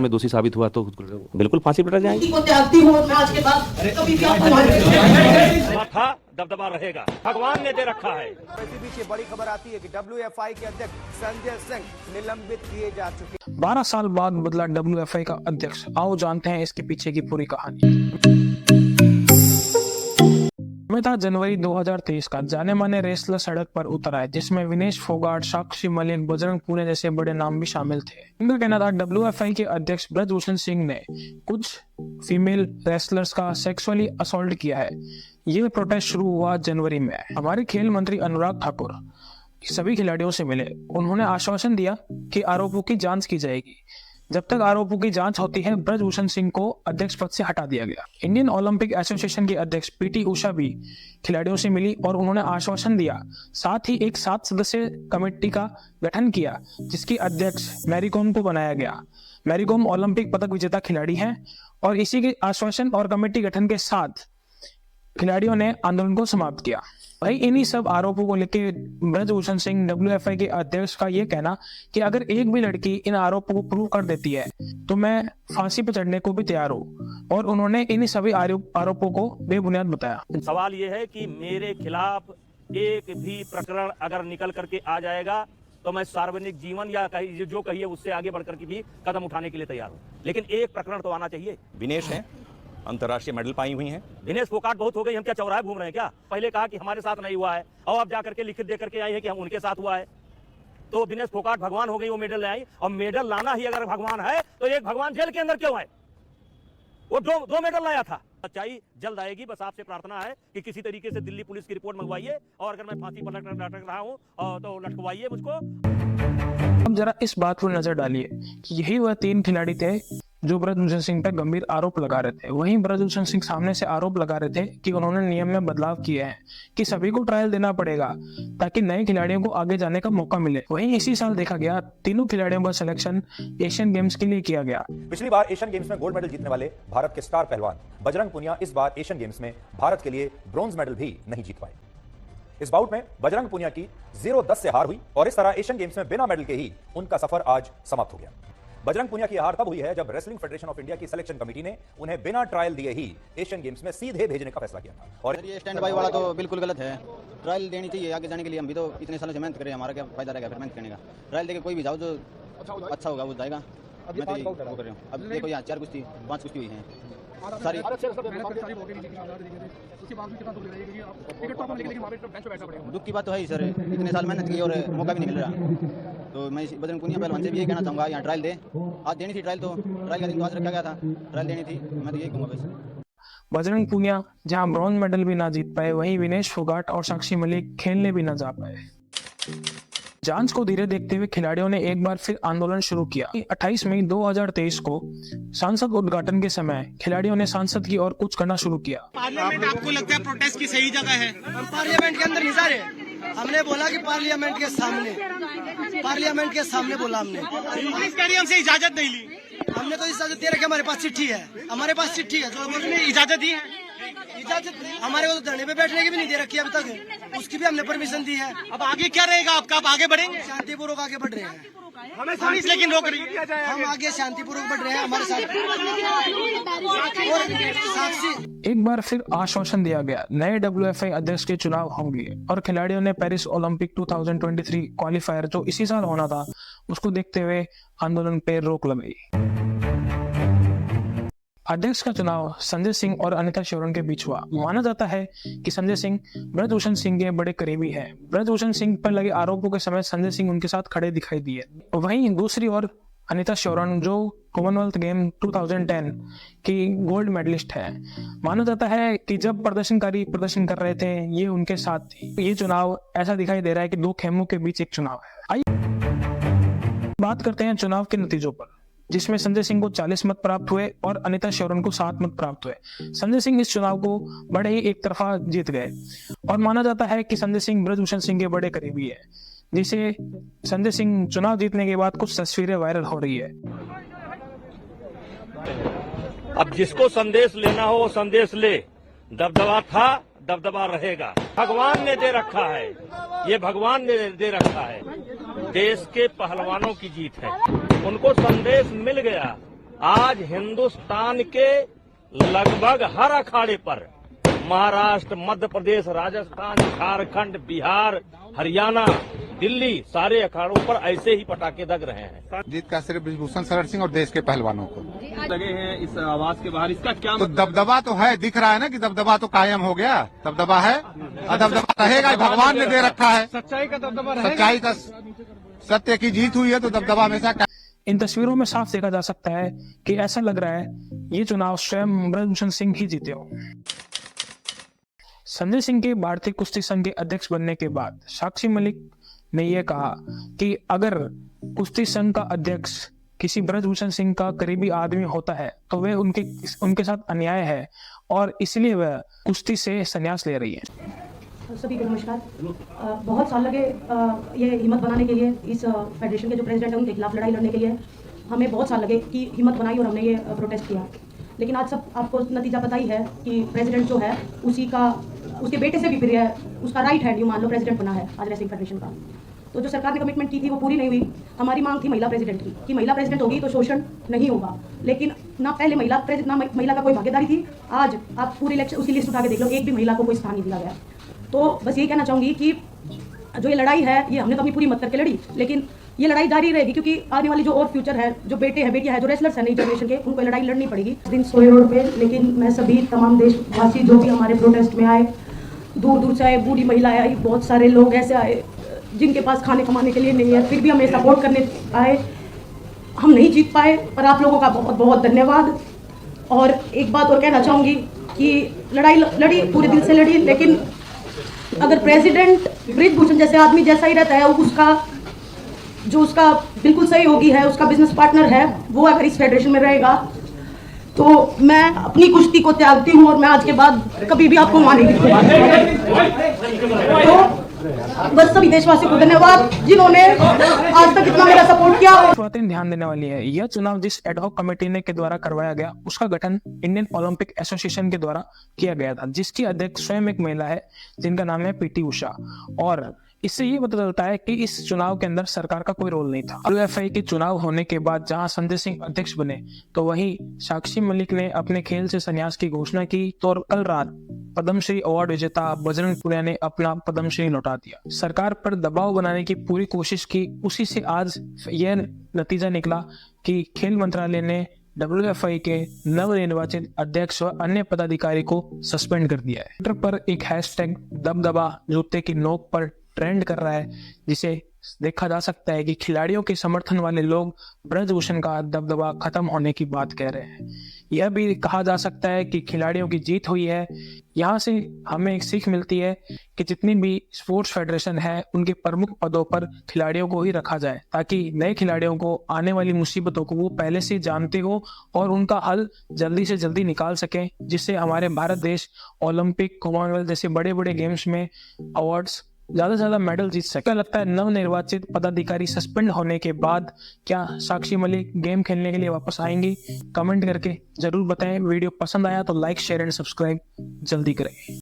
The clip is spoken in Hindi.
में दोषी साबित हुआ तो बिल्कुल फांसी पर जाएंगे। था दबदबा रहेगा, भगवान ने दे रखा है। इसी बीच ये बड़ी खबर आती है कि WFI के अध्यक्ष संजय सिंह निलंबित किए जा चुके। 12 साल बाद बदला WFI का अध्यक्ष। आओ जानते हैं इसके पीछे की पूरी कहानी। था जनवरी 2023 का जाने माने रेसलर सड़क पर उतर आए, जिसमें विनेश फोगाट, साक्षी मलिक, बजरंग पुनिया जैसे बड़े नाम भी शामिल थे। इनका कहना था WFI के अध्यक्ष ब्रजभूषण सिंह ने कुछ फीमेल रेसलर्स का सेक्सुअली असॉल्ट किया है। ये प्रोटेस्ट शुरू हुआ जनवरी में। हमारे खेल मंत्री अनुराग ठाकुर सभी खिलाड़ियों से मिले। उन्होंने आश्वासन दिया कि आरोपों की जांच की जाएगी। जब तक आरोपों की जांच होती है, ब्रजभूषण सिंह को अध्यक्ष पद से हटा दिया गया। इंडियन ओलंपिक एसोसिएशन के अध्यक्ष PT उषा भी खिलाड़ियों से मिली और उन्होंने आश्वासन दिया। साथ ही एक 7 सदस्यीय कमेटी का गठन किया, जिसकी अध्यक्ष मैरी कॉम को बनाया गया। मैरी कॉम ओलंपिक पदक विजेता खिलाड़ी हैं और इसी के आश्वासन और कमेटी गठन के साथ खिलाड़ियों ने आंदोलन को समाप्त किया। भाई इन्हीं सब आरोपों को लेकर ब्रजभूषण सिंह WFI के अध्यक्ष का ये कहना कि अगर एक भी लड़की इन आरोपों को प्रूव कर देती है तो मैं फांसी पर चढ़ने को भी तैयार हूँ, और उन्होंने इन्हीं सभी आरोपों को बेबुनियाद बताया। सवाल ये है कि मेरे खिलाफ एक भी प्रकरण अगर निकल करके आ जाएगा तो मैं सार्वजनिक जीवन या जो कहिए उससे आगे बढ़कर के भी कदम उठाने के लिए तैयार हूँ, लेकिन एक प्रकरण तो आना चाहिए। विनेश है, अंतर्राष्ट्रीय मेडल पाई हुई हैं। दिनेश फोगाट बहुत हो गई, हम क्या चौराहे घूम रहे हैं क्या? पहले कहा कि हमारे साथ नहीं हुआ है और अब जाकर के लिखित दे करके आई है कि हम उनके साथ हुआ है। तो दिनेश फोगाट भगवान हो गई, वो मेडल ले आई। और मेडल लाना ही अगर भगवान है तो एक भगवान जेल के अंदर क्यों है? वो दो मेडल लाया था। सच्चाई जल्द आएगी, बस आपसे प्रार्थना है कि किसी तरीके से दिल्ली पुलिस की रिपोर्ट मंगवाइए, और अगर मैं फांसी पर लटक रहा हूँ तो लटकवाइए मुझको। अब जरा इस बात पर नजर डालिए कि यही वह 3 खिलाड़ी थे जो ब्रजभूषण सिंह पर गंभीर आरोप लगा रहे थे। वहीं ब्रजभूषण सिंह सामने से आरोप लगा रहे थे कि उन्होंने नियम में बदलाव किए हैं कि सभी को ट्रायल देना पड़ेगा ताकि नए खिलाड़ियों को आगे जाने का मौका मिले। वहीं इसी साल देखा गया, तीनों खिलाड़ियों का सिलेक्शन एशियन गेम्स के लिए किया गया। पिछली बार एशियन गेम्स में गोल्ड मेडल जीतने वाले भारत के स्टार पहलवान बजरंग पुनिया इस बार एशियन गेम्स में भारत के लिए ब्रॉन्ज मेडल भी नहीं जीत पाए। इस बाउट में बजरंग पुनिया की 0-10 से हार हुई और इस तरह एशियन गेम्स में बिना मेडल के ही उनका सफर आज समाप्त हो गया। बजरंग पुनिया की हार तब हुई है जब रेसलिंग फेडरेशन ऑफ इंडिया की सिलेक्शन कमेटी ने उन्हें बिना ट्रायल दिए ही एशियन गेम्स में सीधे भेजने का फैसला किया था। और ये स्टैंड बाय वाला तो बिल्कुल गलत है। ट्रायल देनी चाहिए आगे जाने के लिए। हम भी तो इतने सालों से मेहनत करें, हमारा क्या फायदा रहेगा फिर मेहनत करने का? ट्रायल देके कोई भी जाओ जो अच्छा होगा वो जाएगा। मैं तो वो कर रहा हूँ। अब देखो यहाँ 4 कुश्ती 5 कुश्ती हुई है सारी। दुख की बात तो है ही सर, इतने साल मेहनत की और मौका भी नहीं मिल रहा। तो मैं बजरंग पुनिया पहलवान से भी यही कहना चाहूँगा, यहाँ ट्रायल दे। आज देनी थी ट्रायल, तो ट्रायल का दिन तो आज रखा गया था, ट्रायल देनी थी। मैं तो यही कहूँगा बस। बजरंग पुनिया जहां ब्रॉन्ज मेडल भी ना जीत पाए, वहीं विनेश फोगाट और साक्षी मलिक खेलने भी न जा पाए। जांच को धीरे देखते हुए खिलाड़ियों ने एक बार फिर आंदोलन शुरू किया। 28 मई 2023 को सांसद उद्घाटन के समय खिलाड़ियों ने सांसद की ओर कुछ करना शुरू किया। पार्लियामेंट आपको लगता है प्रोटेस्ट की सही जगह है? हम पार्लियामेंट के अंदर नहीं जा रहे, हमने बोला कि पार्लियामेंट के सामने बोला हमने। पुलिस कह रही हमसे इजाजत नहीं ली। हमने तो इजाजत दे रखी, हमारे पास चिट्ठी है, जो उन्होंने इजाजत दी है। इजाजत हमारे को तो धरने पे बैठने की भी नहीं दे रखी अभी तक, उसकी भी हमने परमिशन दी है। अब आगे क्या रहेगा आपका? आप आगे बढ़ेंगे? शांतिपूर्वक आगे बढ़ रहे हैं। हमें पुलिस लेकिन रोक रही है। हम आगे शांतिपूर्वक बढ़ रहे हैं हमारे साथ। साक्षी एक बार फिर आश्वासन दिया गया, नए WFI अध्यक्ष के चुनाव होंगे, और खिलाड़ियों ने पेरिस ओलंपिक 2023 क्वालिफायर जो इसी साल होना था उसको देखते हुए आंदोलन पे रोक लगाई। अध्यक्ष का चुनाव संजय सिंह और अनिता शौरन के बीच हुआ। माना जाता है कि संजय सिंह ब्रजभूषण सिंह के बड़े करीबी हैं। ब्रजभूषण सिंह पर लगे आरोपों के समय संजय सिंह उनके साथ खड़े दिखाई दिए। वहीं दूसरी ओर अनिता शौरन जो कॉमनवेल्थ गेम 2010 की गोल्ड मेडलिस्ट है, माना जाता है कि जब प्रदर्शनकारी प्रदर्शन कर रहे थे ये उनके साथ थी। ये चुनाव ऐसा दिखाई दे रहा है कि 2 खेमों के बीच एक चुनाव है। आइए बात करते हैं चुनाव के नतीजों पर, जिसमें संजय सिंह को 40 मत प्राप्त हुए और अनिता शौरन को 7 मत प्राप्त हुए। संजय सिंह इस चुनाव को बड़े ही एक तरफा जीत गए और माना जाता है कि संजय सिंह ब्रजभूषण सिंह के बड़े करीबी है, जिसे संजय सिंह चुनाव जीतने के बाद कुछ तस्वीरें वायरल हो रही है। अब जिसको संदेश लेना हो वो संदेश ले। दबदबा था, दबदबा रहेगा, भगवान ने दे रखा है, ये भगवान ने दे रखा है। देश के पहलवानों की जीत है, उनको संदेश मिल गया आज हिंदुस्तान के लगभग हर अखाड़े पर महाराष्ट्र, मध्य प्रदेश, राजस्थान, झारखंड, बिहार, हरियाणा, दिल्ली, सारे अखाड़ों पर ऐसे ही पटाखे दग रहे हैं। जीत का सिर्फ ब्रिजभूषण शरण सिंह और देश के पहलवानों को लगे हैं इस आवाज के बाहर, इसका क्या तो दबदबा तो है, दिख रहा है ना कि दबदबा तो कायम हो गया, दबदबा है और दबदबा रहेगा, भगवान ने दे रखा है। सच्चाई का दबदबा, सच्चाई का, सत्य की जीत हुई है तो दबदबा हमेशा। इन तस्वीरों में साफ देखा जा सकता है कि ऐसा लग रहा है ये चुनाव स्वयं ब्रजभूषण सिंह ही जीते हो। संजय सिंह के भारतीय कुश्ती संघ के अध्यक्ष बनने के बाद साक्षी मलिक ने यह कहा कि अगर कुश्ती संघ का अध्यक्ष किसी ब्रजभूषण सिंह का करीबी आदमी होता है तो वह उनके साथ अन्याय है और इसलिए वह कुश्ती से संन्यास ले रही है। सभी को नमस्कार। बहुत साल लगे ये हिम्मत बनाने के लिए, इस फेडरेशन के जो प्रेसिडेंट हैं उनके खिलाफ लड़ाई लड़ने के लिए हमें बहुत साल लगे कि हिम्मत बनाई और हमने ये प्रोटेस्ट किया। लेकिन आज सब आपको नतीजा पता ही है कि प्रेसिडेंट जो है उसके बेटे से भी फिर है, उसका राइट हैंड यूँ मान लो प्रेसिडेंट बना है आज रेसलिंग फेडरेशन का। तो जो सरकार ने कमिटमेंट की थी वो पूरी नहीं हुई। हमारी मांग थी महिला प्रेसिडेंट की कि महिला प्रेसिडेंट होगी तो शोषण नहीं होगा, लेकिन ना पहले महिला का कोई भागीदारी थी। आज आप पूरी इलेक्शन उसकी लिस्ट उठा के देख लो, एक भी महिला को कोई स्थान नहीं दिया गया। तो बस यही कहना चाहूँगी कि जो ये लड़ाई है ये हमने तो अपनी पूरी हिम्मत करके लड़ी, लेकिन ये लड़ाई जारी रहेगी क्योंकि आने वाली जो और फ्यूचर है, जो बेटे हैं, बेटियां हैं, जो रेसलर्स हैं नई जनरेशन के, उनको लड़ाई लड़नी पड़ेगी। दिन सोए रोड पे, लेकिन मैं सभी तमाम देशवासी जो भी हमारे प्रोटेस्ट में आए, दूर दूर से आए, बूढ़ी महिलाएं आई, बहुत सारे लोग ऐसे आए जिनके पास खाने कमाने के लिए नहीं है, फिर भी हमें सपोर्ट करने आए। हम नहीं जीत पाए पर आप लोगों का बहुत बहुत धन्यवाद। और एक बात और कहना चाहूँगी कि लड़ाई लड़ी, पूरे दिल से लड़ी, लेकिन अगर प्रेसिडेंट ब्रिजभूषण जैसे आदमी जैसा ही रहता है, उसका बिल्कुल सही होगी है, उसका बिजनेस पार्टनर है, वो अगर इस फेडरेशन में रहेगा तो मैं अपनी कुश्ती को त्यागती हूँ और मैं आज के बाद कभी भी आपको मानेगी। तो बस सभी देशवासियों को धन्यवाद जिन्होंने आज तक इतना मेरा सपोर्ट किया। बातें ध्यान देने वाली है, यह चुनाव जिस एडहॉक कमेटी ने के द्वारा करवाया गया उसका गठन इंडियन ओलंपिक एसोसिएशन के द्वारा किया गया था, जिसकी अध्यक्ष स्वयं एक महिला है जिनका नाम है पीटी उषा। और इससे ये पता चलता है कि इस चुनाव के अंदर सरकार का कोई रोल नहीं था। WFI के चुनाव होने के बाद जहां संजय सिंह अध्यक्ष बने तो वहीं साक्षी मलिक ने अपने खेल से संन्यास की घोषणा की। तो कल रात पद्मश्री अवार्ड विजेता बजरंग पुनिया ने अपना पद्मश्री लौटा दिया। सरकार पर दबाव बनाने की पूरी कोशिश की, उसी से आज यह नतीजा निकला कि खेल मंत्रालय ने WFI के नवनिर्वाचित अध्यक्ष व अन्य पदाधिकारी को सस्पेंड कर दिया है। ट्विटर पर एक हैशटैग दबदबा जूते की नोक पर ट्रेंड कर रहा है, जिसे देखा जा सकता है कि खिलाड़ियों के समर्थन वाले लोग ब्रजभूषण का दबदबा खत्म होने की बात कह रहे हैं। यह भी कहा जा सकता है कि खिलाड़ियों की जीत हुई है। यहाँ से हमें एक सीख मिलती है कि जितनी भी स्पोर्ट्स फेडरेशन है उनके प्रमुख पदों पर खिलाड़ियों को ही रखा जाए, ताकि नए खिलाड़ियों को आने वाली मुसीबतों को वो पहले से जानते हो और उनका हल जल्दी से जल्दी निकाल सकें, जिससे हमारे भारत देश ओलंपिक, कॉमनवेल्थ जैसे बड़े बड़े गेम्स में अवार्ड्स ज्यादा से ज्यादा मेडल जीत सके। क्या लगता है नवनिर्वाचित पदाधिकारी सस्पेंड होने के बाद क्या साक्षी मलिक गेम खेलने के लिए वापस आएंगी? कमेंट करके जरूर बताएं। वीडियो पसंद आया तो लाइक, शेयर एंड सब्सक्राइब जल्दी करें।